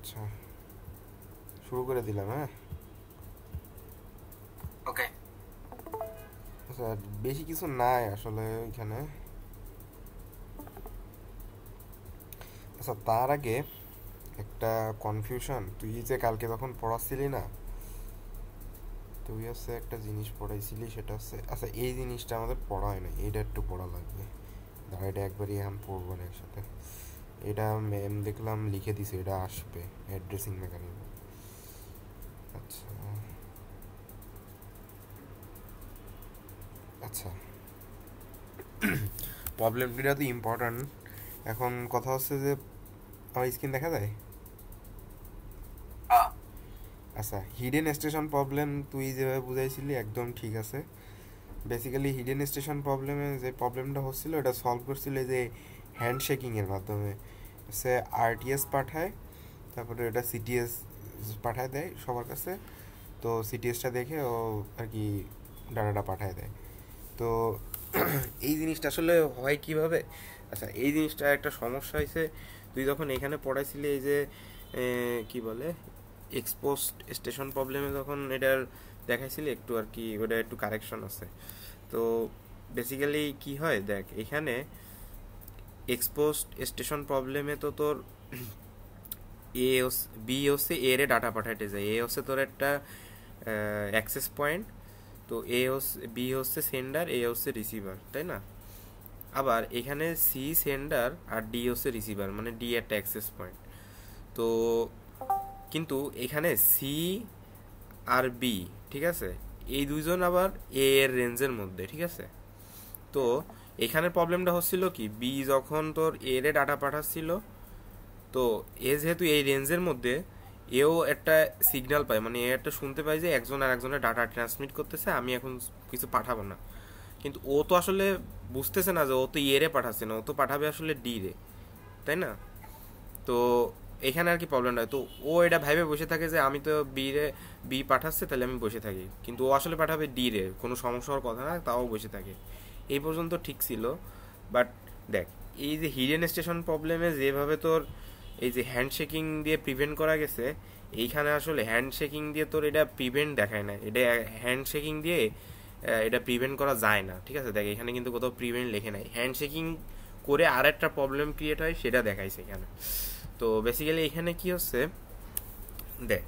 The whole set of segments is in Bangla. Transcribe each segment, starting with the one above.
আচ্ছা, শুরু করে দিলাম। হ্যাঁ, ওকে। আচ্ছা, বেশি কিছু নাই আসলে এখানে। আচ্ছা, তার আগে একটা কনফিউশন। তুই যে কালকে তখন পড়াচ্ছিলি না, তুই হচ্ছে একটা জিনিস পড়াইছিলি, সেটা হচ্ছে, আচ্ছা এই জিনিসটা আমাদের পড়া হয় না, এটা একটু পড়া লাগবে। দাঁড়া, এটা একবারই এখন পড়বো না একসাথে। এটা ম্যাম দেখলাম লিখে দিছে, এটা আসবে অ্যাড্রেসিং মেকানিজম। আচ্ছা আচ্ছা, প্রবলেমটা তো ইম্পর্ট্যান্ট। এখন কথা হচ্ছে যে আমার স্ক্রিন দেখা যায়। হ্যাঁ। আচ্ছা, হিডেন স্টেশন প্রবলেম তুই যেভাবে বুঝাইছিলি একদম ঠিক আছে। বেসিক্যালি হিডেন স্টেশন প্রবলেমে যে প্রবলেমটা হচ্ছিল এটা সলভ করছিল এই যে হ্যান্ড শেকিংয়ের মাধ্যমে। সে আরটিএস পাঠায়, তারপরে এটা সিটিএস পাঠায় দেয় সবার কাছে। তো সিটিএসটা দেখে ও আর কি ডাটাটা পাঠায় দেয়। তো এই জিনিসটা আসলে হয় কিভাবে? আচ্ছা, এই জিনিসটা একটা সমস্যা হয়েছে। তুই যখন এখানে পড়াইছিলি এই যে কি বলে এক্সপোস্ট স্টেশন প্রবলেমে যখন এটার দেখাইছিলি একটু আর কি, ওটা একটু কারেকশন আছে। তো বেসিক্যালি কি হয় দেখ, এখানে এক্সপোস্ট স্টেশন প্রবলেমে তো তোর এ বি হচ্ছে এ রে ডাটা পাঠাইতে যায়, এ হচ্ছে তোর একটা অ্যাক্সেস পয়েন্ট। তো এ হচ্ছে, বি হচ্ছে সেন্ডার, এ হচ্ছে রিসিভার, তাই না? আবার এখানে সি সেন্ডার আর ডি হচ্ছে রিসিভার, মানে ডি একটা অ্যাক্সেস পয়েন্ট। তো কিন্তু এখানে সি আর বি, ঠিক আছে, এই দুইজন আবার এ এর রেঞ্জের মধ্যে, ঠিক আছে। তো এখানে প্রবলেমটা হচ্ছিল কি, বি যখন তোর এ রে ডাটা পাঠাচ্ছিল, তো এ যেহেতু এই রেঞ্জের মধ্যে, এও একটা সিগন্যাল পায়, মানে এ একটা শুনতে পায় যে একজন আর একজনের ডাটা ট্রান্সমিট করতেছে, আমি এখন কিছু পাঠাবো না। কিন্তু ও তো আসলে বুঝতেছে না যে ও তো এ রে পাঠাচ্ছে না, ও তো পাঠাবে আসলে ডি রে, তাই না? তো এখানে আর কি প্রবলেমটা হয়, তো ও এটা ভাইবে বসে থাকে যে আমি তো বি পাঠাচ্ছে, তাহলে আমি বসে থাকি, কিন্তু ও আসলে পাঠাবে ডি রে, কোনো সমস্যা হওয়ার কথা না, তাও বসে থাকে। এই পর্যন্ত ঠিক ছিল। বাট দেখ, এই যে হিডেন স্টেশন প্রবলেমে যেভাবে তোর এই যে হ্যান্ডশেকিং দিয়ে প্রিভেন্ট করা গেছে, এইখানে আসলে হ্যান্ডশেকিং দিয়ে তোর এটা প্রিভেন্ট দেখায় না, এটা হ্যান্ডশেকিং দিয়ে এটা প্রিভেন্ট করা যায় না, ঠিক আছে। দেখ, এখানে কিন্তু কোথাও প্রিভেন্ট লেখে নাই, হ্যান্ডশেকিং করে আর একটা প্রবলেম ক্রিয়েট হয় সেটা দেখাইছে এখানে। তো বেসিক্যালি এখানে কি হচ্ছে, দেখ,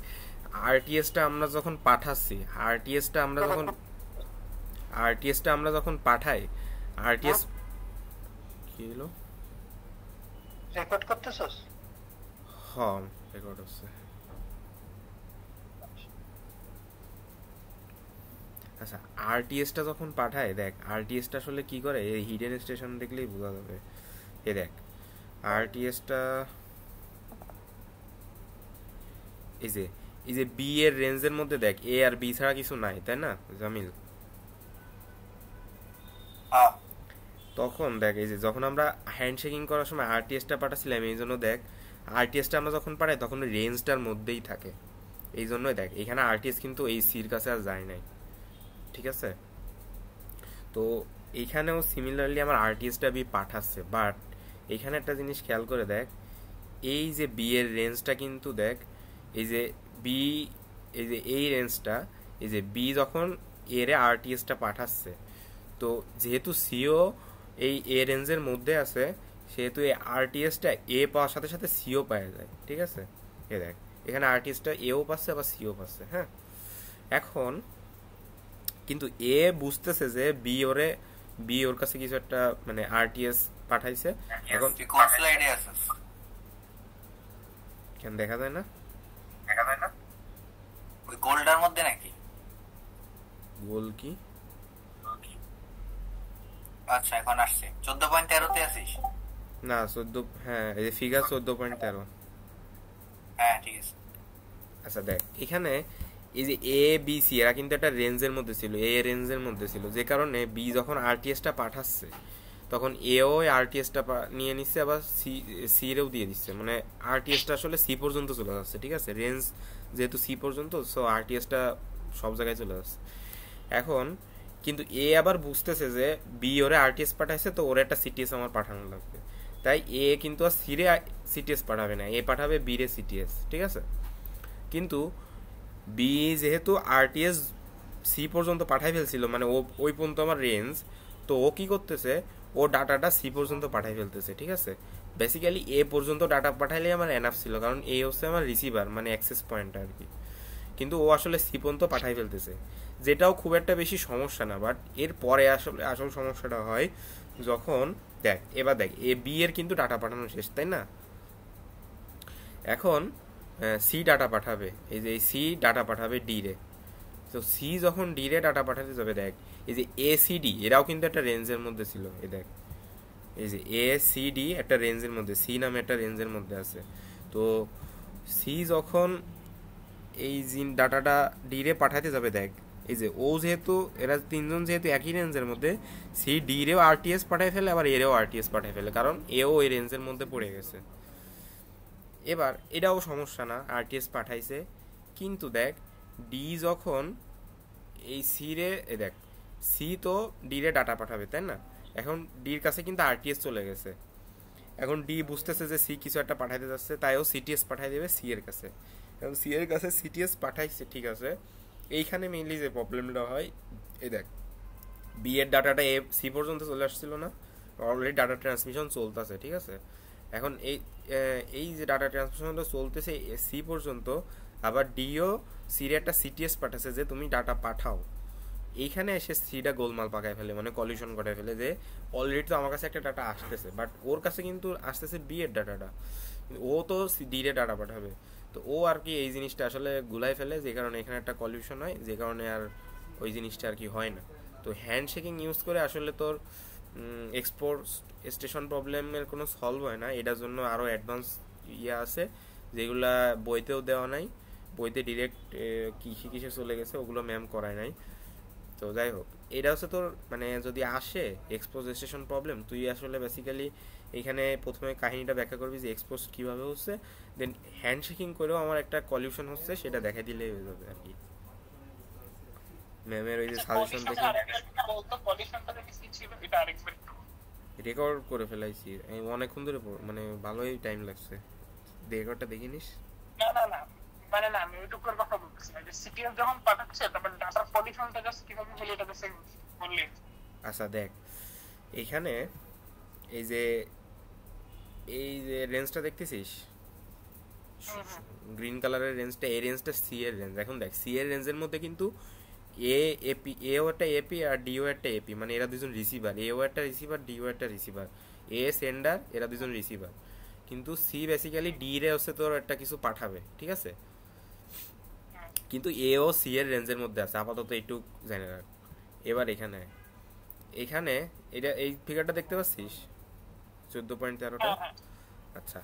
আরটিএসটা আমরা যখন পাঠাচ্ছি, আরটিএসটা আমরা যখন আরটিএসটা আমরা যখন পাঠাই, আরটিএস কি হলো? রেকর্ড করতেছস? হ্যাঁ, রেকর্ড হচ্ছে। আচ্ছা, আরটিএসটা যখন পাঠায়, দেখ আরটিএসটা আসলে কি করে, এই হিডেন স্টেশন দেখলেই বোঝা যাবে। এ দেখ, আরটিএসটা এই যে এই যে বি এর রেঞ্জের মধ্যে দেখ, এ আর বি ছাড়া কিছু নাই, তাই না জামিল? হ্যাঁ। তখন দেখ, এই যে যখন আমরা হ্যান্ডশেকিং করার সময় আরটিএসটা পাঠাচ্ছিলাম, এই জন্য দেখ আরটিএসটা আমরা যখন পাঠাই তখন রেঞ্জটার মধ্যেই থাকে। এই জন্যই দেখ এখানে আরটিএস কিন্তু এই সির কাছে আর যায় নাই, ঠিক আছে। তো এইখানেও সিমিলারলি আমার আরটিএসটা বি পাঠাচ্ছে, বাট এইখানে একটা জিনিস খেয়াল করে দেখ, এই যে বি এর রেঞ্জটা কিন্তু দেখ, এই যে বি, এই যে এই রেঞ্জটা, এই যে বি যখন এর আরটিএসটা পাঠাচ্ছে, তো যেহেতু সিও এই এ রেঞ্জের মধ্যে আছে, সেহেতু এই আরটিএসটা এ পাওয়ার সাথে সাথে সিও পাওয়া যায়, ঠিক আছে। এ দেখ, এখানে আরটিএসটা এও পাচ্ছে আবার সিও পাচ্ছে, হ্যাঁ। এখন কিন্তু এ বুঝতেছে যে বি ওর কাছে কিছু একটা মানে আরটিএস পাঠাইছে। এখন তুই কোন স্লাইডে আছিস? কেন দেখা যায় না? দেখা যায় না? ওই গোল্ডার মধ্যে নাকি? গোল কি? আচ্ছা, এখন আসছে 14.13 তে আছিস? না, 14, হ্যাঁ, এই যে ফিগার 14.13। হ্যাঁ, ঠিক আছে। আচ্ছা দেখ, এখানে এই যে এ বি সি এরা কিন্তু একটা রেঞ্জের মধ্যে ছিল, এ রেঞ্জের মধ্যে ছিল, যে কারণে বি যখন আরটিএসটা পাঠাচ্ছে তখন এও আরটিএসটা নিয়ে নিচ্ছে, আবার সি রেও দিয়ে দিচ্ছে, মানে আরটিএসটা আসলে সি পর্যন্ত চলে যাচ্ছে, ঠিক আছে। রেঞ্জ যেহেতু সি পর্যন্ত, সো আরটিএসটা সব জায়গায় চলে যাচ্ছে। এখন কিন্তু এ আবার বুঝতেছে যে বি ওরে আরটিএস পাঠাইছে, তো ওরে একটা সিটিএস আমার পাঠানো লাগবে। তাই এ কিন্তু আর সি রে সিটিএস পাঠাবে না, এ পাঠাবে বি রে সিটিএস, ঠিক আছে। কিন্তু বি যেহেতু আরটিএস সি পর্যন্ত পাঠাই ফেলছিল, মানে ও ওই পর্যন্ত আমার রেঞ্জ, তো ও কি করতেছে, ও ডাটাটা সি পর্যন্ত পাঠাই ফেলতেছে, ঠিক আছে। বেসিক্যালি এ পর্যন্ত ডাটা পাঠাইলে আমার এনাফ ছিল, কারণ এ হচ্ছে আমার রিসিভার, মানে অ্যাক্সেস পয়েন্ট আর কি। কিন্তু ও আসলে সি পর্যন্ত পাঠাই ফেলতেছে, যেটাও খুব একটা বেশি সমস্যা না। বাট এর পরে আসলে আসল সমস্যাটা হয় যখন এবার দেখ এ বি এর কিন্তু ডাটা পাঠানো শেষ, তাই না। এখন সি ডাটা পাঠাবে, এই যে সি ডাটা পাঠাবে ডি রে। তো সি যখন ডি রে ডাটা পাঠাতে যাবে, দেখ এই যে এ সি ডি এরাও কিন্তু একটা রেঞ্জের মধ্যে ছিল, এই দেখ এই যে এ সি ডি একটা রেঞ্জের মধ্যে, সি নামে একটা রেঞ্জের মধ্যে আছে। তো সি যখন এই ডাটাটা ডি রে পাঠাতে যাবে, দেখ এই যে ও যেহেতু এরা তিনজন যেহেতু একই রেঞ্জের মধ্যে, সি ডি রেও আরটিএস পাঠায় ফেলে, আবার এরেও আরটিএস পাঠায় ফেলে, কারণ এও ওই রেঞ্জের মধ্যে পড়ে গেছে। এবার এটাও সমস্যা না, আরটিএস পাঠাইছে। কিন্তু দেখ ডি যখন এই সি রে, দেখ সি তো ডি রে ডাটা পাঠাবে, তাই না। এখন ডির কাছে কিন্তু আরটিএস চলে গেছে। এখন ডি বুঝতেছে যে সি কিছু একটা পাঠাইতে যাচ্ছে, তাইও সিটিএস পাঠাই দেবে সি এর কাছে। এখন সি এর কাছে সিটিএস পাঠাইছে, ঠিক আছে। এইখানে মেইনলি যে প্রবলেমটা হয়, এই দেখ বি এর ডাটাটা এ সি পর্যন্ত চলে আসছিল না, অলরেডি ডাটা ট্রান্সমিশন চলতেছে, ঠিক আছে। এখন এই যে ডাটা ট্রান্সমিশনটা চলতেছে সি পর্যন্ত, আবার ডিও সির একটা সিটিএস পাঠাচ্ছে যে তুমি ডাটা পাঠাও। এইখানে এসে সিটা গোলমাল পাকায় ফেলে, মানে কলিউশন করে ফেলে, যে অলরেডি তো আমার কাছে একটা ডাটা আসতেছে, বাট ওর কাছে কিন্তু আসতেছে বি এর ডাটাটা, ও তো ডি এর ডাটা পাঠাবে। তো ও আর কি এই জিনিসটা আসলে গুলাই ফেলে, যে কারণে এখানে একটা কলিউশন হয়, যে কারণে আর ওই জিনিসটা আর কি হয় না। তো হ্যান্ডশেকিং ইউজ করে আসলে তোর এক্সপোর্ট স্টেশন প্রবলেমের কোনো সলভ হয় না। এটার জন্য আরও অ্যাডভান্স ইয়ে আছে, যেগুলা বইতেও দেওয়া নাই, বইতে ডিরেক্ট কিসে কিসে চলে গেছে, ওগুলো ম্যাম করায় নাই। তো যাই হোক, এটা হচ্ছে তোর মানে যদি আসে এক্সপোজ স্টেশন প্রবলেম, তুই আসলে বেসিক্যালি এখানে প্রথমে কাহিনীটা ব্যাখ্যা করবি যে এক্সপোজ কীভাবে হচ্ছে, দেন হ্যান্ডশেকিং করেও আমার একটা কলিউশন হচ্ছে, সেটা দেখা দিলেই হয়ে যাবে আর কি। ম্যামের ওই যে সাজেশন দেখে রেকর্ড করে ফেলাইছি আমি অনেকক্ষণ ধরে, মানে ভালোই টাইম লাগছে। রেকর্ডটা দেখে নিস। না না না, মানে না, আমি ওইটুকুর কথা বলতেছি না, যে সিটিএস যখন পাঠাচ্ছে তারপর ডাটার পলিশনটা জাস্ট কিভাবে হলো এটা বেসে বললি। আচ্ছা দেখ এইখানে এই যে রেঞ্জটা দেখতেছিস, গ্রিন কালারের রেঞ্জটা, এই রেঞ্জটা সি এর রেঞ্জ। এখন দেখ সি এর রেঞ্জের মধ্যে কিন্তু এও একটা এপি আর ডিও একটা এপি, মানে এরা দুজন রিসিভার, এও একটা রিসিভার ডিও একটা রিসিভার, এ সেন্ডার, এরা দুজন রিসিভার। কিন্তু সি বেসিক্যালি ডি রে হচ্ছে তোর একটা কিছু পাঠাবে, ঠিক আছে। কিন্তু এও সি এর রেঞ্জের মধ্যে আছে আপাতত, এইটুক জানি না। এবার এখানে এখানে এটা এই ফিগারটা দেখতে পাচ্ছিস 14.13টা। আচ্ছা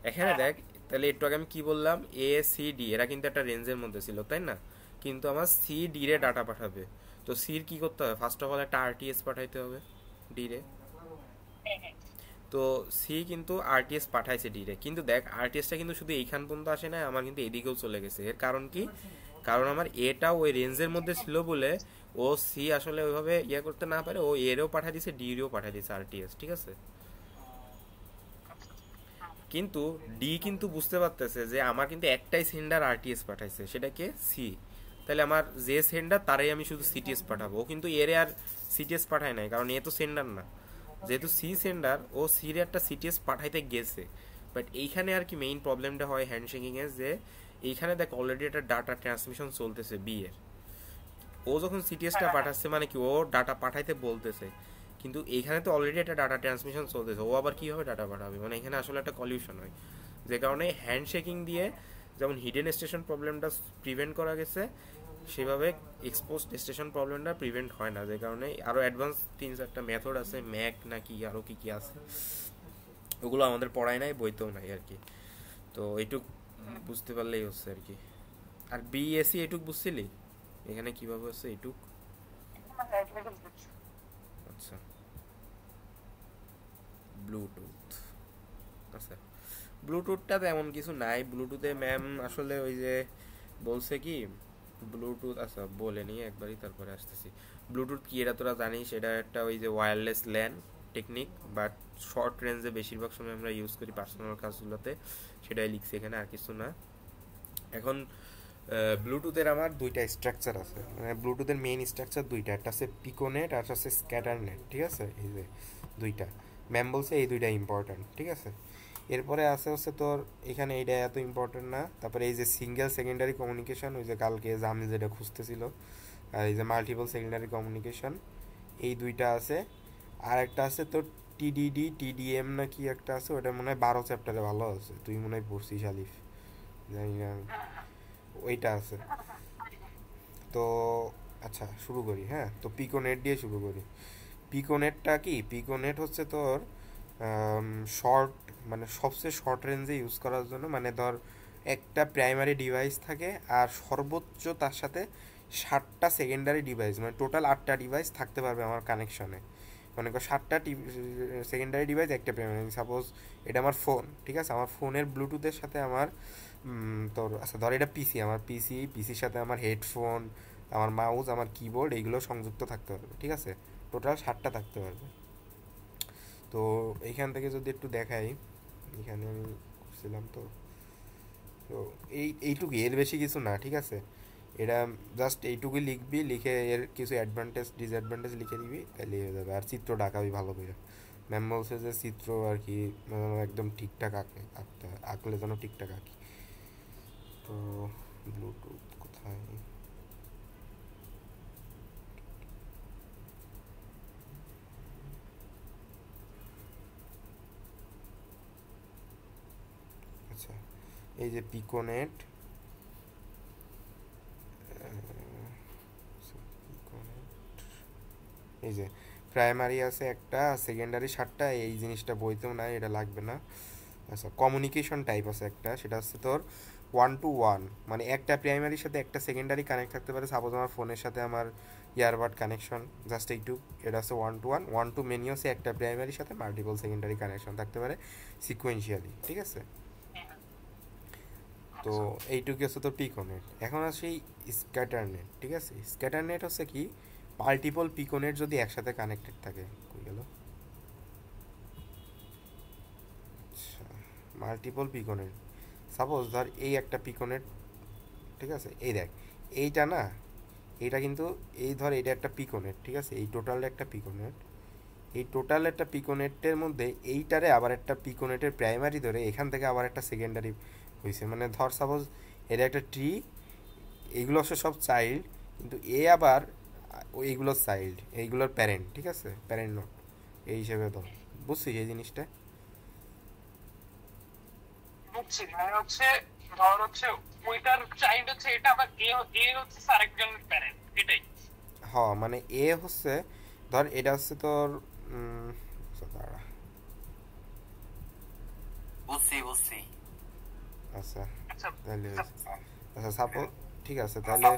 এখানে দেখ, তাহলে একটু আগে আমি কি বললাম, এ সি ডি এরা কিন্তু একটা রেঞ্জের মধ্যে ছিল, তাই না। কিন্তু আমার সি ডি রে ডাটা পাঠাবে, তো সির কি করতে হবে, ফার্স্ট অফ অল একটা আরটিএস পাঠাইতে হবে ডি রে। তো সি কিন্তু আরটিএস পাঠাইছে ডি রে, কিন্তু দেখ আরটিএসটা কিন্তু শুধু এইখান পর্যন্ত আসে না, আমার কিন্তু এদিকেও চলে গেছে। এর কারণ কি, কারণ আমার এটাও ওই রেঞ্জের মধ্যে ছিল বলে ও সি আসলে ওইভাবে ইয়ে করতে না পারে, ও এরও পাঠিয়ে দিছে ডি রেও পাঠিয়ে দিছে আরটিএস, ঠিক আছে। কিন্তু ডি কিন্তু বুঝতে পারতেছে যে আমার কিন্তু একটাই সেন্ডার আরটিএস পাঠাইছে, সেটা কে সি। তাহলে আমার যে সেন্ডার তারাই আমি শুধু সিটিএস পাঠাবো, ও কিন্তু এর আর সিটিএস পাঠায় নাই, কারণ এ তো সেন্ডার না। যেহেতু সি সেন্ডার, ও সির একটা সিটিএস পাঠাইতে গেছে। বাট এইখানে আর কি মেইন প্রবলেমটা হয় হ্যান্ডশেকিং এর, যে এইখানে দেখ অলরেডি একটা ডাটা ট্রান্সমিশন চলতেছে বি এর, ও যখন সিটিএসটা পাঠাচ্ছে মানে কি ও ডাটা পাঠাইতে বলতেছে, কিন্তু এইখানে তো অলরেডি একটা ডাটা ট্রান্সমিশন চলতেছে, ও আবার কীভাবে ডাটা পাঠাবে, মানে এখানে আসলে একটা কলিউশন হয়। যে কারণে হ্যান্ডশেকিং দিয়ে যেমন হিডেন স্টেশন প্রবলেমটা প্রিভেন্ট করা গেছে, সেভাবে এক্সপোজ স্টেশন প্রবলেমটা প্রিভেন্ট হয় না। যে কারণে আরও অ্যাডভান্স 3-4টা মেথড আছে, ম্যাক নাকি আরও কী কী আছে, ওগুলো আমাদের পড়ায় নাই, বইতেও নাই আর কি। তো এইটুক বুঝতে পারলেই হচ্ছে আর কি। আর বিএসসি এইটুক বুঝছিলি এখানে কীভাবে হচ্ছে এইটুক। আচ্ছা ব্লুটুথ, আচ্ছা ব্লুটুথটা তেমন কিছু নাই। ব্লুটুথে ম্যাম আসলে ওই যে বলছে কি ব্লুটুথ, আচ্ছা বলে নিয়ে একবারই তারপরে আসতেছি। ব্লুটুথ কি এটা তোরা জানিস, এটা একটা ওই যে wireless LAN, technique, but short রেঞ্জে বেশিরভাগ সময় আমরা ইউজ করি পার্সোনাল কাজগুলোতে, সেটাই লিখছি এখানে, আর কিছু না। এখন ব্লুটুথের আমার দুইটা স্ট্রাকচার আছে, মানে ব্লুটুথের মেইন স্ট্রাকচার দুইটা, একটা হচ্ছে পিকোনেট আর হচ্ছে স্ক্যাটারনেট, ঠিক আছে? এই যে দুইটা ম্যাম বলছে এই দুইটা ইম্পর্ট্যান্ট, ঠিক আছে? এরপরে আছে হচ্ছে তোর এখানে এইটা এত ইম্পর্টেন্ট না। তারপরে এই যে সিঙ্গেল সেকেন্ডারি কমিউনিকেশন, ওই যে কালকে জামি যেটা খুঁজতেছিল, আর এই যে মাল্টিপল সেকেন্ডারি কমিউনিকেশন, এই দুইটা আছে। আর একটা আছে তোর টিডিডি টিডিএম না কি একটা আছে, ওটা মনে হয় 12 চ্যাপ্টারে ভালো আছে, তুই মনে হয় পড়ছিস আলিফ, জানি না, ওইটা আছে। তো আচ্ছা শুরু করি, হ্যাঁ? তো পিকোনেট দিয়ে শুরু করি। পিকোনেটটা কি? পিকোনেট হচ্ছে তোর শর্ট, মানে সবচেয়ে শর্ট রেঞ্জে ইউজ করার জন্য, মানে ধর একটা প্রাইমারি ডিভাইস থাকে আর সর্বোচ্চ তার সাথে 7টা সেকেন্ডারি ডিভাইস, মানে টোটাল 8টা ডিভাইস থাকতে পারবে আমার কানেকশনে। মনে কর 7টা সেকেন্ডারি ডিভাইস একটা প্রাইমারি, সাপোজ এটা আমার ফোন, ঠিক আছে? আমার ফোনের ব্লুটুথের সাথে আমার তোর আচ্ছা ধর এটা পিসি, আমার পিসির সাথে আমার হেডফোন, আমার মাউস, আমার কিবোর্ড, এইগুলো সংযুক্ত থাকতে পারবে, ঠিক আছে? টোটাল 7টা থাকতে পারবে। তো এইখান থেকে যদি একটু দেখাই, এখানে আমি করছিলাম তো, তো এইটুকুই, এর বেশি কিছু না, ঠিক আছে? এটা জাস্ট এইটুকুই লিখবি, লিখে এর কিছু অ্যাডভান্টেজ ডিসঅ্যাডভান্টেজ লিখে দিবি, তাহলে হয়ে যাবে। আর চিত্র আঁকাবি ভালো করে, ম্যাম বলছে যে চিত্র আর কি একদম ঠিকঠাক আঁকলে যেন ঠিকঠাক আঁকি। তো ব্লুটুথ কোথায়? আচ্ছা এই যে পিকোনেট, এই যে প্রাইমারি আছে একটা, সেকেন্ডারি 7টা, এই জিনিসটা বইতেও নাই, এটা লাগবে না। আচ্ছা কমিউনিকেশন টাইপ আছে একটা, সেটা হচ্ছে তোর 1-to-1, মানে একটা প্রাইমারির সাথে একটা সেকেন্ডারি কানেক্ট থাকতে পারে। সাপোজ আমার ফোনের সাথে আমার ইয়ারবাড কানেকশন, জাস্ট এইটু, এটা হচ্ছে 1-to-1। 1-to-many হচ্ছে একটা প্রাইমারির সাথে মাল্টিপল সেকেন্ডারি কানেকশন থাকতে পারে সিকুয়েন্সিয়ালি, ঠিক আছে? তো এইটুকু হচ্ছে তোর পিকোনেট। এখন আসি স্ক্যাটারনেট, ঠিক আছে? স্ক্যাটারনেট হচ্ছে কি? মাল্টিপল পিকোনেট যদি একসাথে কানেক্টেড থাকে, কই গেল? আচ্ছা মাল্টিপল পিকোনেট, সাপোজ ধর এই একটা পিকোনেট, ঠিক আছে? এই দেখ এইটা না, এইটা কিন্তু এই ধর এটা একটা পিকোনেট, ঠিক আছে? এই টোটাল একটা পিকোনেট, এই টোটাল একটা পিকোনেটের মধ্যে এইটারে আবার একটা পিকোনেটের প্রাইমারি ধরে এখান থেকে আবার একটা সেকেন্ডারি হয়েছে, মানে ধর সাপোজ এটা একটা ট্রি, এইগুলো হচ্ছে সব চাইল্ড, কিন্তু এ আবার এইগুলোর চাইল্ড, এইগুলোর প্যারেন্ট, ঠিক আছে? প্যারেন্ট নোট এই হিসেবে ধর, বুঝছিস এই জিনিসটা? বুঝছি, মানে হচ্ছে ধর হচ্ছে ওইটার চাইল্ড হচ্ছে এটা, আবার এ হচ্ছে আরেকজনের প্যারেন্ট, এটাই। হ মানে এ হচ্ছে ধর এটা হচ্ছে তোর দাঁড়া, বুঝছি। আচ্ছা আচ্ছা তাহলে আচ্ছা সাপোজ, ঠিক আছে তাহলে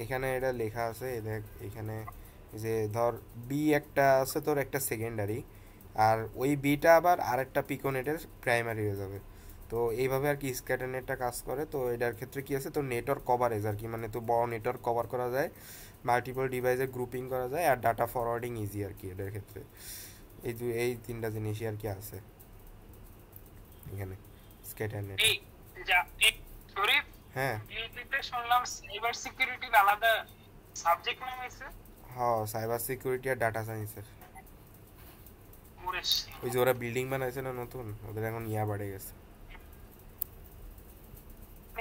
এখানে এটা লেখা আছে, দেখ এখানে যে ধর বি একটা আছে তোর একটা সেকেন্ডারি, আর ওই বিটা আবার আরেকটা পিকোনেটের প্রাইমারি হয়ে যাবে। তো এইভাবে আর কি স্ক্যাটারনেটটা কাজ করে। তো এটার ক্ষেত্রে কি আছে, তোর নেটওয়ার্ক কভারেজ আর কি, মানে তো বড় নেটওয়ার্ক কভার করা যায়, মাল্টিপল ডিভাইসে গ্রুপিং করা যায়, আর ডাটা ফরওয়ার্ডিং ইজি আর কি এটার ক্ষেত্রে। এই তিনটা জিনিসই আর কি আছে এখানে স্ক্যাটারনেট। এই যা এই সরি, হ্যাঁ বিউটিতে শুনলাম সাইবার সিকিউরিটির আলাদা সাবজেক্ট নাম আছে। হ্যাঁ সাইবার সিকিউরিটি আর ডাটা সায়েন্সের, ওরে ওই যে ওরা বিল্ডিং বানাইছে না নতুন, ওদের এখন ইয়া বাড়ে গেছে।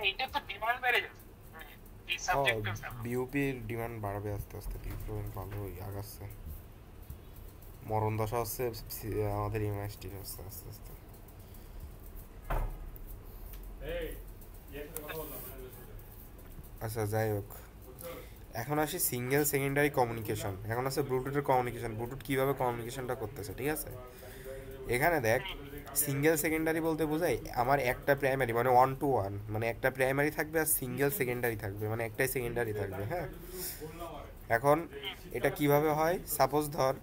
এইটা তো ডিমান্ড বেড়ে যাচ্ছে এই সাবজেক্টের। বিউপির ডিমান্ড বাড়বে আস্তে আস্তে, বিউপি ভালোই আগাচ্ছে, মরণ দশা হচ্ছে আমাদের ইউনিভার্সিটির হচ্ছে আস্তে আস্তে। আচ্ছা যাই হোক, এখন আসি সিঙ্গেল সেকেন্ডারি কমিউনিকেশন। এখন আছে ব্লুটুথের কমিউনিকেশন, ব্লুটুথ কীভাবে কমিউনিকেশনটা করতেছে, ঠিক আছে? এখানে দেখ সিঙ্গেল সেকেন্ডারি বলতে বোঝায় আমার একটা প্রাইমারি, মানে 1-to-1, মানে একটা প্রাইমারি থাকবে আর সিঙ্গেল সেকেন্ডারি থাকবে, মানে একটাই সেকেন্ডারি থাকবে, হ্যাঁ? এখন এটা কিভাবে হয়, সাপোজ ধর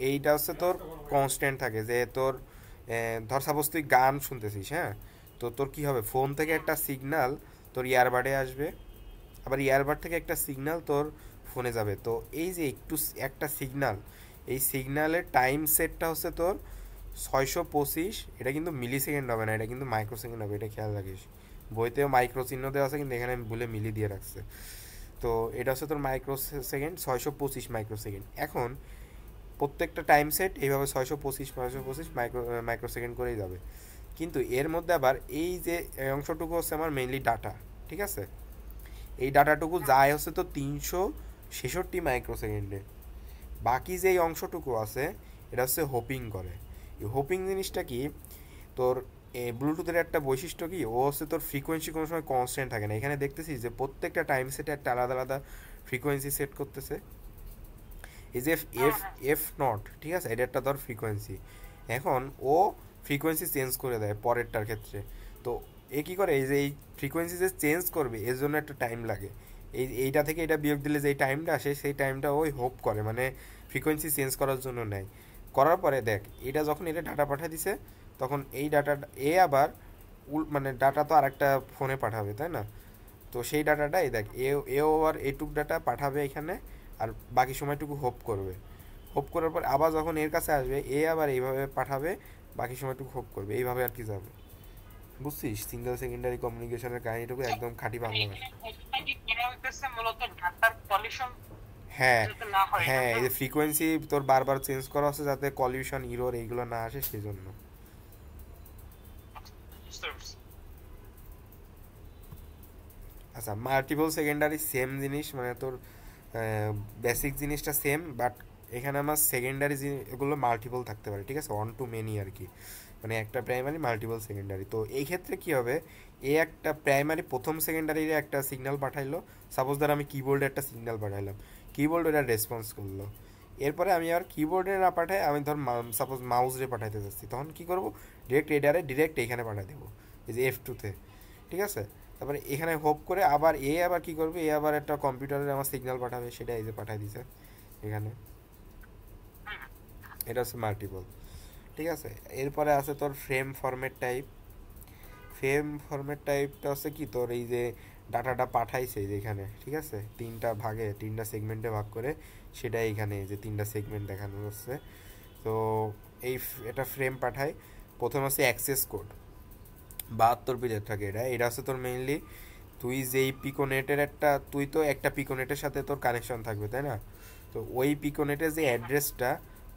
এইটা হচ্ছে তোর কনস্ট্যান্ট থাকে, যে তোর ধর সাপোজ তুই গান শুনতেছিস, হ্যাঁ? তো তোর কি হবে, ফোন থেকে একটা সিগন্যাল তোর ইয়ারবাডে আসবে, আবার ইয়ারবাড থেকে একটা সিগন্যাল তোর ফোনে যাবে। তো এই যে একটা সিগন্যাল, এই সিগন্যালের টাইম সেটটা হচ্ছে তোর 625, এটা কিন্তু মিলি সেকেন্ড হবে না, এটা কিন্তু মাইক্রো সেকেন্ড হবে, এটা খেয়াল রাখিস। বইতেও মাইক্রো চিহ্ন দেওয়া আছে, কিন্তু এখানে ভুলে মিলি দিয়ে রাখছে। তো এটা হচ্ছে তোর মাইক্রো সেকেন্ড, 625 মাইক্রো সেকেন্ড। এখন প্রত্যেকটা টাইম সেট এইভাবে 625 মাইক্রো সেকেন্ড করেই যাবে। কিন্তু এর মধ্যে আবার এই যে অংশটুকু হচ্ছে আমার মেইনলি ডাটা, ঠিক আছে? এই ডাটাটুকু যায় হচ্ছে তো 366 মাইক্রো সেকেন্ডে। বাকি যেই অংশটুকু আছে এটা হচ্ছে হোপিং করে। এই হোপিং জিনিসটা কি, তোর ব্লুটুথের একটা বৈশিষ্ট্য কি, ও হচ্ছে তোর ফ্রিকোয়েন্সি কোনো সময় কনস্ট্যান্ট থাকে না। এখানে দেখতেছিস যে প্রত্যেকটা টাইম সেটে একটা আলাদা আলাদা ফ্রিকোয়েন্সি সেট করতেছে। এই যে এফ এফ নট, ঠিক আছে, এটা একটা ধর ফ্রিকোয়েন্সি। এখন ও ফ্রিকোয়েন্সি চেঞ্জ করে দেয় পরেরটার ক্ষেত্রে। তো এ কী করে, এই যে এই ফ্রিকোয়েন্সি যে চেঞ্জ করবে এর জন্য একটা টাইম লাগে। এইটা থেকে এটা বিয়োগ দিলে যে টাইমটা আসে সেই টাইমটা ওই হোপ করে, মানে ফ্রিকোয়েন্সি চেঞ্জ করার জন্য নেয়। করার পরে দেখ, এটা যখন এটা ডাটা পাঠিয়ে দিছে, তখন এই ডাটা এ আবার মানে ডাটা তো আরেকটা ফোনে পাঠাবে, তাই না? তো সেই ডাটাটা এই দেখ এও আবার এইটুক ডাটা পাঠাবে এখানে, আর বাকি সময়টুকু হোপ করবে। হোপ করার পর আবার যখন এর কাছে আসবে এ আবার এইভাবে পাঠাবে, বাকি সময়টুকু হোপ করবে, এইভাবে আর কি যাবে। বুঝছিস সিঙ্গেল সেকেন্ডারি কমিউনিকেশনের কাহিনীটুকু একদম খাঁটি বাংলা ভাষা। হ্যাঁ হ্যাঁ, এই যে ফ্রিকোয়েন্সি তোর বারবার চেঞ্জ করা হচ্ছে যাতে কলিউশন ইরোর এইগুলো না আসে সেই জন্য। আচ্ছা, মাল্টিপল সেকেন্ডারি সেম জিনিস, মানে তোর বেসিক জিনিসটা সেম, বাট এখানে আমার সেকেন্ডারি এগুলো মাল্টিপল থাকতে পারে, ঠিক আছে, 1 to many আর কি, মানে একটা প্রাইমারি মাল্টিপল সেকেন্ডারি। তো এই ক্ষেত্রে কী হবে, এ একটা প্রাইমারি প্রথম সেকেন্ডারির একটা সিগন্যাল পাঠাইলো, সাপোজ ধর আমি কিবোর্ডে একটা সিগন্যাল পাঠাইলাম, কিবোর্ড এটা রেসপন্স করলো। এরপরে আমি আর কিবোর্ডে না পাঠাই, আমি ধর সাপোজ মাউসে পাঠাইতে চাচ্ছি, তখন কী করবো, ডিরেক্ট এইখানে পাঠিয়ে দেবো, এই যে F2-তে, ঠিক আছে? তারপরে এখানে হোপ করে আবার আবার কি করবে, আবার একটা কম্পিউটারে আমার সিগন্যাল পাঠাবে, সেটা এই যে পাঠিয়ে দিছে এখানে। এটা হচ্ছে মাল্টিপল, ঠিক আছে? এরপরে আছে তোর frame format type. Frame format টাইপটা হচ্ছে কি, তোর এই যে ডাটাটা পাঠাইছে যে এখানে, ঠিক আছে, তিনটা সেগমেন্টে ভাগ করে, সেটা এইখানে যে 3টা সেগমেন্ট দেখানো হচ্ছে। তো এটা ফ্রেম পাঠায়। প্রথম আছে অ্যাক্সেস কোড, 72 বিটের থাকে। এটা হচ্ছে তোর মেইনলি তুই যেই পিকোনেটের তুই তো একটা পিকোনেটের সাথে তোর কানেকশন থাকবে, তাই না? তো ওই পিকোনেটের যে অ্যাড্রেসটা,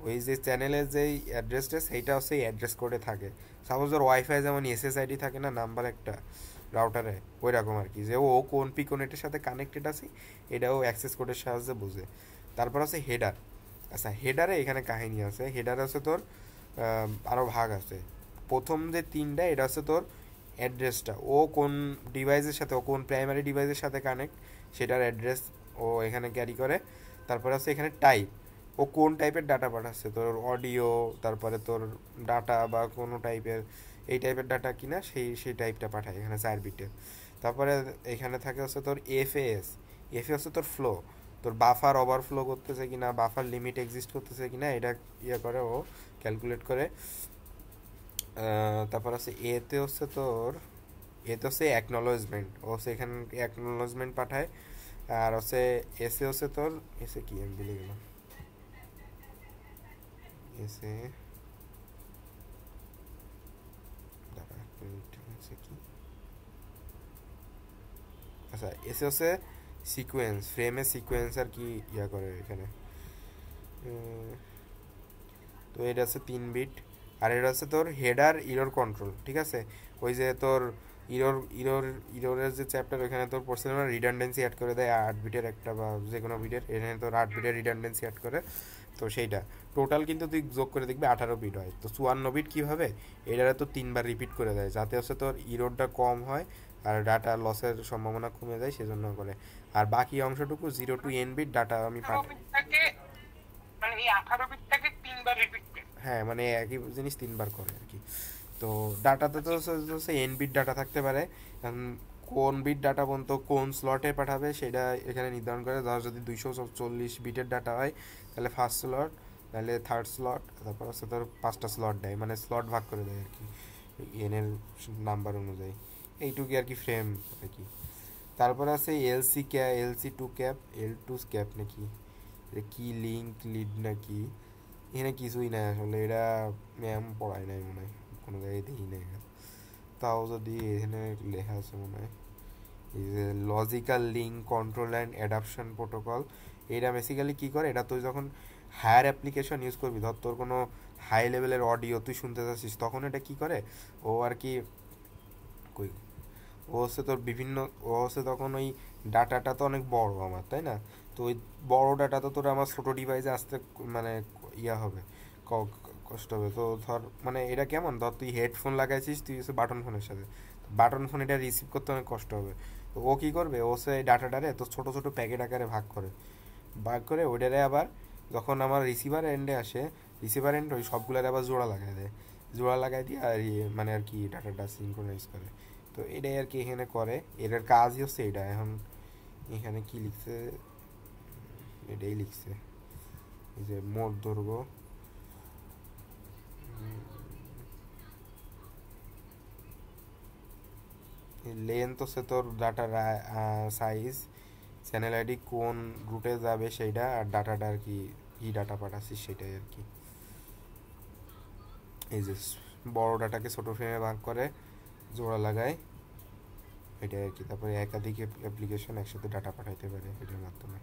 ওই যে চ্যানেলের যেই অ্যাড্রেসটা, সেইটা হচ্ছে এই অ্যাড্রেস কোডে থাকে। সাপোজ ওর ওয়াইফাই যেমন SSID থাকে না, নাম্বার একটা রাউটারে, ওই রকম আর কি, যে ও কোন পিকোনেটের সাথে কানেক্টেড আছে এটাও অ্যাক্সেস কোডের সাহায্যে বোঝে। তারপর আছে হেডার। আচ্ছা, হেডারে এখানে কাহিনী আছে। হেডারে হচ্ছে তোর আরও ভাগ আছে। প্রথম যে 3টা, এটা হচ্ছে তোর অ্যাড্রেসটা, ও কোন ডিভাইসের সাথে, ও কোন প্রাইমারি ডিভাইসের সাথে কানেক্ট, সেটার অ্যাড্রেস ও এখানে ক্যারি করে। তারপর আছে এখানে টাইপ, ও কোন টাইপের ডাটা পাঠাচ্ছে, তোর অডিও, তারপরে তোর ডাটা বা কোনো টাইপের এই টাইপের ডাটা কিনা সেই টাইপটা পাঠায় এখানে 4 বিটের। তারপরে এখানে থাকে হচ্ছে তোর FAS। হচ্ছে তোর ফ্লো, তোর বাফার ওভারফ্লো করতেছে কিনা, বাফার লিমিট এক্সিস্ট করতেছে কিনা, এটা করে ও ক্যালকুলেট করে। তারপর আছে এতে হচ্ছে অ্যাকনোলজমেন্ট, ও হচ্ছে এখানে অ্যাকনোলজমেন্ট পাঠায়। আর হচ্ছে হচ্ছে তোর কি আমি ভুলে গেলাম, কি, আচ্ছা হচ্ছে সিকোয়েন্স, ফ্রেমের সিকোয়েন্স আর কি করে এখানে। তো এটা হচ্ছে 3 বিট। আর এটা হচ্ছে তোর হেডার ইরর কন্ট্রোল, ঠিক আছে? ওই যে তোর ইররের যে চ্যাপ্টার, ওইখানে তোর পড়ছিলাম না, রিডান্ডেন্সি অ্যাড করে দেয় 8 বিটের একটা বা যে কোনো বিটের, এখানে তোর 8 বিটের রিডান্ডেন্সি অ্যাড করে। তো সেইটা টোটাল কিন্তু তুই যোগ করে দেখবি 18 বিট হয়। তো 54 বিট কীভাবে, এটারে তো 3বার রিপিট করে দেয়, যাতে হচ্ছে তোর ইররটা কম হয় আর ডাটা লসের সম্ভাবনা কমে যায়, সেজন্য করে। আর বাকি অংশটুকু 0 to n বিট ডাটা আমি পাঠাই। মানে এই 18 বিটটাকে 3বার রিপিট করে, হ্যাঁ, মানে একই জিনিস 3বার করে আর কি। তো ডাটাতে তো হচ্ছে n বিট ডাটা থাকতে পারে, কোন বিট ডাটা পর্যন্ত কোন স্লটে পাঠাবে সেটা এখানে নির্ধারণ করে। ধর যদি 240 বিটের ডাটা হয় তাহলে ফার্স্ট স্লট, তাহলে থার্ড স্লট, তারপর হচ্ছে তোর 5টা স্লট দেয়, মানে স্লট ভাগ করে দেয় আর কি এনের নাম্বার অনুযায়ী। এইটুকুই আর কি ফ্রেম আর কি। তারপর আছে LC2 ক্যাপ, L2 ক্যাপ নাকি, এটা কি লিঙ্ক লিড নাকি, এখানে কিছুই নাই আসলে, এটা ম্যাম পড়ায় নাই মনে হয়, কোনো জায়গায় দেখি নাই। তাও যদি এখানে লেখা আছে মনে হয় logical link control and adoption protocol. এটা বেসিক্যালি কী করে, এটা তুই যখন হায়ার অ্যাপ্লিকেশন ইউজ করবি, ধর তোর কোনো হাই লেভেলের অডিও তুই শুনতে চাচ্ছিস, তখন এটা কী করে ও আর কি কই ও হচ্ছে তোর বিভিন্ন ও হচ্ছে তখন ওই ডাটাটা তো অনেক বড় আমার, তাই না? তো ওই বড় ডাটা তো তোর আমার ছোটো ডিভাইসে আসতে মানে ইয়া হবে, কষ্ট হবে। তো ধর মানে এটা কেমন, ধর তুই হেডফোন লাগাইছিস, তুই হচ্ছে বাটন ফোনের সাথে, বাটন ফোন এটা রিসিভ করতে অনেক কষ্ট হবে। তো ও কী করবে, ও হচ্ছে এই ডাটাটারে তো ছোটো ছোটো প্যাকেট আকারে ভাগ করে ওইটারে আবার যখন আমার রিসিভার এন্ডে আসে, রিসিভার এন্ড ওই সবগুলোর আবার জোড়া লাগাই দিয়ে আর মানে আর কি ডাটাটা সিনক্রোনাইজ করে। তো এটাই আর কি এখানে করে, এটার কাজই হচ্ছে এটা। এখন এখানে কি লিখছে, এটাই লিখছে এই যে মোট দৈর্ঘ্য, লেন্থ হচ্ছে তোর ডাটার সাইজ, চ্যানেল আইডি কোন রুটে যাবে সেইটা, আর ডাটাটা আর কি কি ডাটা পাঠাচ্ছিস সেটাই আর কি। এই যে বড় ডাটাকে ছোটো ফ্রেমে ভাগ করে জোড়া লাগায়, এটাই আর কি। তারপরে একাধিক অ্যাপ্লিকেশন একসাথে ডাটা পাঠাইতে পারে এটার মাধ্যমে।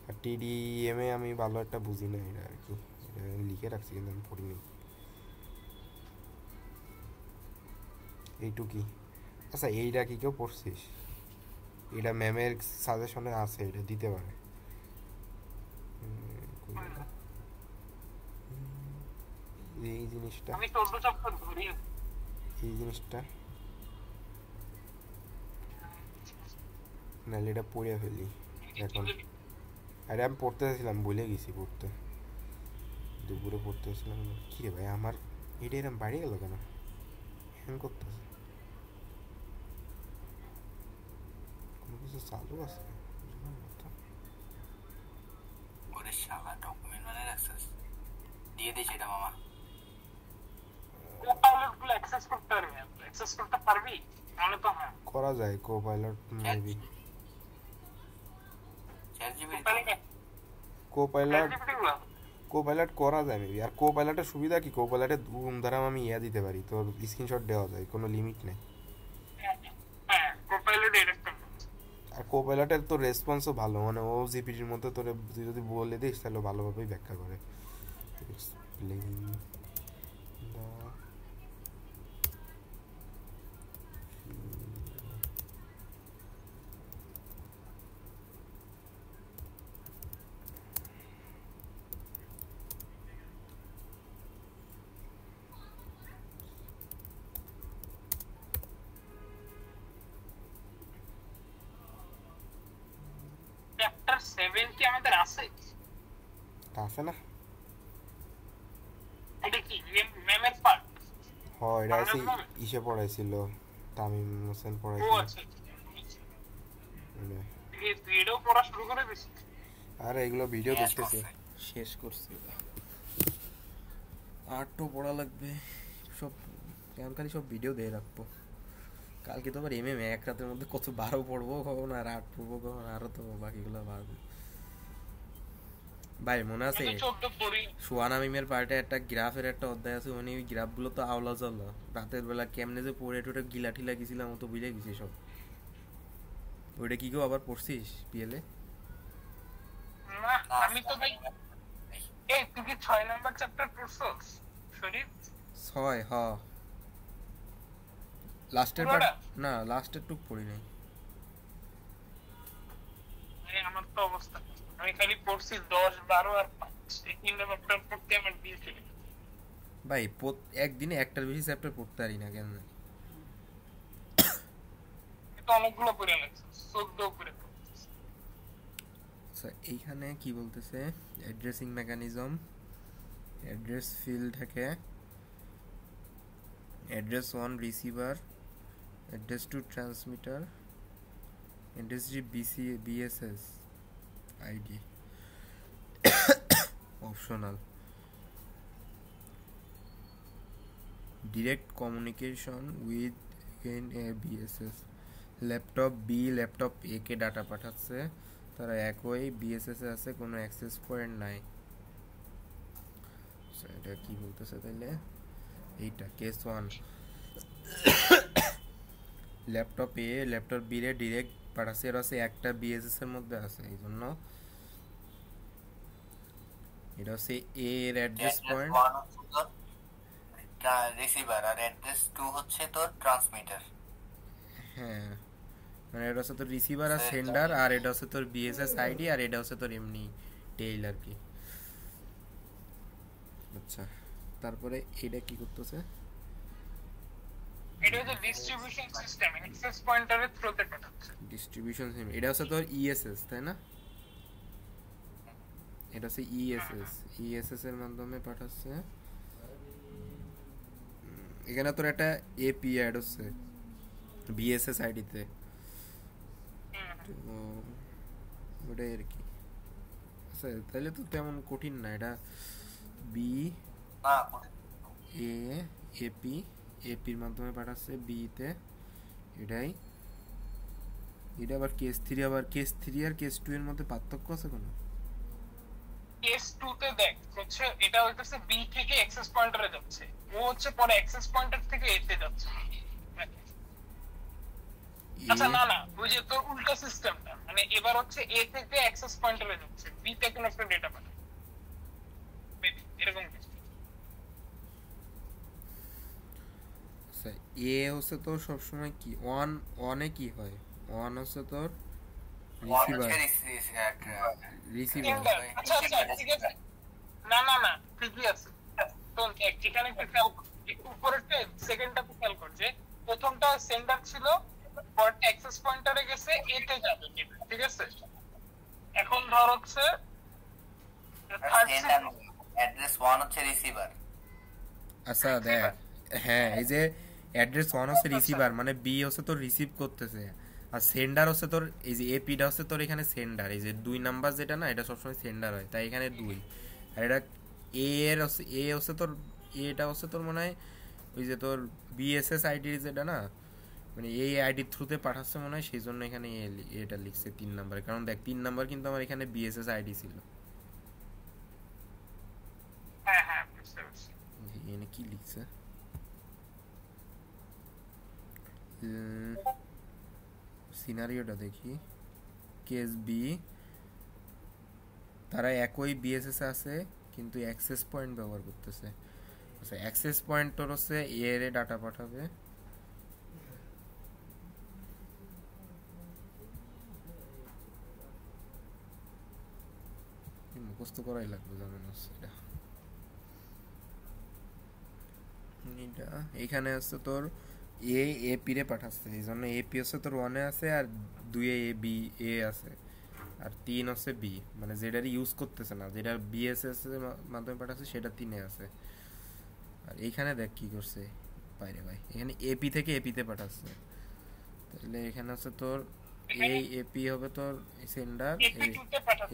আর টিডিএমএ আমি ভালো একটা বুঝি না এটা আর কি, এটা লিখে রাখছি কিন্তু আমি পড়িনি এইটুকুই। আচ্ছা এইটা কি কেউ পড়ছিস? এটা ম্যামের সাজেশনে আছে, এটা দিতে পারে। এই জিনিসটা আমি 14 চ্যাপ্টার ধরি। এই জিনিসটা নাহলে এটা পড়ে ফেলি এখন। আরে আমি পড়তে চাইছিলাম, ভুলে গেছি পড়তে, দুপুরে পড়তে চাইছিলাম। কী রে ভাই আমার এটা এরম বাড়িয়ে গেল কেন, হ্যাং করতেছে, কোনো কিছু চালু আছে? ওরে শালা ডকুমেন্ট মানে রাখছিস, দিয়ে দিস এটা মামা। কোপাইলট গুলো অ্যাক্সেস করতে পারবি, অ্যাক্সেস করতে পারবি মানে তো? হ্যাঁ করা যায় কোপাইলট মেবি। কোপাইলট করা যায় মেবি। আর কোপাইলটের সুবিধা কি, কোপাইলটে ধরাম আমি ইয়া দিতে পারি, তোর স্ক্রিনশট দেওয়া যায়, কোনো লিমিট নেই। আর কোপাইলটের তো রেসপন্সও ভালো, মানে ও জিপিটির মধ্যে তোর তুই যদি বলে দিস তাহলে ভালোভাবেই ব্যাখ্যা করে। এক্সপ্লেইন দ্য চ্যাপ্টার 7 কি আমাদের আছে? আছে না? এটা কি ম্যামের পার্ট? হয় এটা আছে, ইসে পড়াইছিল তামিম হোসেন ও পড়াইছিল। আচ্ছা, তুই এটাও পড়া শুরু করে দিস? আর এগুলো ভিডিও দেখতেছি, শেষ করছি, আর তো পড়া লাগবে সব, কেমন খালি সব ভিডিও দিয়ে রাখবো। কালকে তো আবার এমএম এক রাতের মধ্যে কত 12 পড়বো কখন, আর 8 পড়বো কখন, আরও তো বাকিগুলো বাড়বে। ভাই মনে আছে সোয়ানা মিমের পার্টে একটা গ্রাফের একটা অধ্যায় আছে, মানে ওই গ্রাফগুলো তো আওলা জ্বলা, রাতের বেলা কেমনে যে পড়ে টোটা গিলা ঠিলা গেছিলাম, ও তো বুঝে গেছি সব। ওইটা কি কেউ আবার পড়ছিস পিএলএ? না আমি তো ভাই, এই তুই কি 6 নাম্বার চ্যাপ্টার পড়ছস শরীফ? 6 হ, লাস্টের পার্ট না, লাস্টের টুক পড়ি নাই। আমার তো অবস্থা, আমি খালি পড়ছি 10, 12 আর 5, এই তিনটা চ্যাপ্টার পড়তে আমার দিয়েছিল। ভাই একদিনে একটার বেশি চ্যাপ্টার পড়তে পারি না কেন, এটা অনেকগুলো পড়ে লাগছে, 14 পড়ে। আচ্ছা এইখানে কি বলতেছে, অ্যাড্রেসিং মেকানিজম, অ্যাড্রেস ফিল্ড থাকে, address on receiver, address to transmitter, address BSS ID optional, direct communication with BSS, laptop B laptop A কে ডাটা পাঠাচ্ছে, তারা একই বিএসএস এ আছে, কোনো অ্যাক্সেস পয়েন্ট নাই। আচ্ছা এটা কি বলতেছে তাইলে এইটা case 1 laptop A laptop B রে ডাইরেক্ট পাঠাচ্ছে এর আছে একটা বিএসএস এর মধ্যে আছে এইজন্য এটা হচ্ছে এ এর অ্যাড্রেস পয়েন্ট রিসিভার আর অ্যাড্রেস 2 হচ্ছে তোর ট্রান্সমিটার। হ্যাঁ মানে এটা হচ্ছে তোর রিসিভার আর সেন্ডার আর এটা হচ্ছে তোর বিএসএস আইডি আর এটা হচ্ছে তোর এমনি টেইল আর কি। আচ্ছা তারপরে এটা কি করতেছে এটা হচ্ছে ডিস্ট্রিবিউশন সিস্টেম অ্যাক্সেস পয়েন্টারের থ্রুতে পাঠাচ্ছে। ডিস্ট্রিবিউশন সিস্টেম এটা হচ্ছে তোর ইএসএস তাই না এটা হচ্ছে ইএসএস এর মাধ্যমে পাঠাচ্ছে এখানে তোর একটা এপি অ্যাড হচ্ছে বিএসএস আইডিতে তো ওটাই আর কি। আচ্ছা তাহলে তো তেমন কঠিন না এটা বি এ এপি এপির মাধ্যমে পাঠাচ্ছে বিতে এটাই এটা আবার কেস 3 আবার কেস 3 আর কেস 2 এর মধ্যে পার্থক্য আছে কোনো কেস 2 তে দেখ হচ্ছে এটা হইতাছে বি থেকে অ্যাক্সেস পয়েন্টারে যাচ্ছে ও হচ্ছে পরে অ্যাক্সেস পয়েন্টার থেকে এ তে যাচ্ছে। আচ্ছা না না ওই যে তোর উল্টা সিস্টেমটা মানে এবার হচ্ছে এ থেকে অ্যাক্সেস পয়েন্টারে যাচ্ছে বি তে কোনো একটা ডেটা পাঠায় এরকম কিছু। আচ্ছা এ হচ্ছে তোর সব সময় কি ওয়ান এ কি হয় ওয়ান হচ্ছে তোর রিসিভার আচ্ছা আচ্ছা ঠিক আছে না না না ঠিকই আছে তো এখানে একটু উপরেরটা সেকেন্ডটা খেয়াল কর যে প্রথমটা সেন্ডার ছিল পরে অ্যাক্সেস পয়েন্টারে গেছে এতে যাবে ঠিক আছে এখন ধর হচ্ছে অ্যাড্রেস 1 হচ্ছে রিসিভার। আচ্ছা দেখ হ্যাঁ এই যে অ্যাড্রেস 1 হচ্ছে রিসিভার মানে বি হচ্ছে তোর রিসিভ করতেছে আর সেন্ডার হচ্ছে তোর এই যে এপিটা হচ্ছে তোর এখানে সেন্ডার এই যে 2 নাম্বার যেটা না এটা সবসময় সেন্ডার হয় তাই এখানে 2 আর এটা এ এর হচ্ছে এ হচ্ছে তোর এটা হচ্ছে তোর মনে হয় ওই যে তোর বিএসএস আইডি যেটা না মানে এই আইডির থ্রুতে পাঠাচ্ছে মনে হয় সেই জন্য এখানে এটা লিখছে 3 নাম্বারে কারণ দেখ 3 নাম্বার কিন্তু আমার এখানে বিএসএস আইডি ছিল। হ্যাঁ হ্যাঁ বুঝতে পারছি এখানে কি লিখছে সিনারিওটা দেখি কেস বি তারা একই বিএসএস আছে কিন্তু অ্যাক্সেস পয়েন্ট ব্যবহার করতেছে। আচ্ছা অ্যাক্সেস পয়েন্ট তোর হচ্ছে এর ডাটা পাঠাবে মুখস্থ করাই লাগবে যেমন হচ্ছে এটা এইখানে হচ্ছে তোর এপি রে পাঠাচ্ছে এই জন্য এপি হচ্ছে তোর 1 এ আছে আর 2 এ বি এ আছে আর 3 হচ্ছে বি মানে যেটার ইউজ করতেছে না যেটার বিএসএস এর মাধ্যমে পাঠাচ্ছে সেটা 3 এ আছে। আর এইখানে দেখ কি করছে বাইরে ভাই এখানে এপি থেকে এপি তে পাঠাচ্ছে তাহলে এখানে হচ্ছে তোর এই এপি হবে তোর সেন্ডার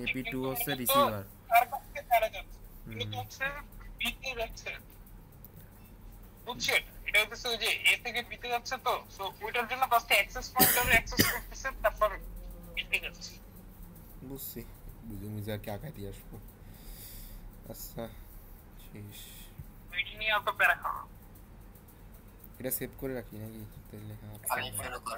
এপি 2 হচ্ছে রিসিভার আর কাছে তারা যাচ্ছে এটা হচ্ছে বি তে যাচ্ছে বুঝছেন এটা হচ্ছে ওই যে এ থেকে বি তে যাচ্ছে তো সো ওইটার জন্য ফার্স্টে অ্যাক্সেস পয়েন্টারে অ্যাক্সেস করতেছে তারপর বি তে যাচ্ছে বুঝছি বুঝে মুঝে আর কি আঁকাই দিয়ে আসবো। আচ্ছা শেষ ওইটা নিয়ে অত প্যারা খাওয়া এটা সেভ করে রাখি নাকি তাহলে হ্যাঁ শুরু কর।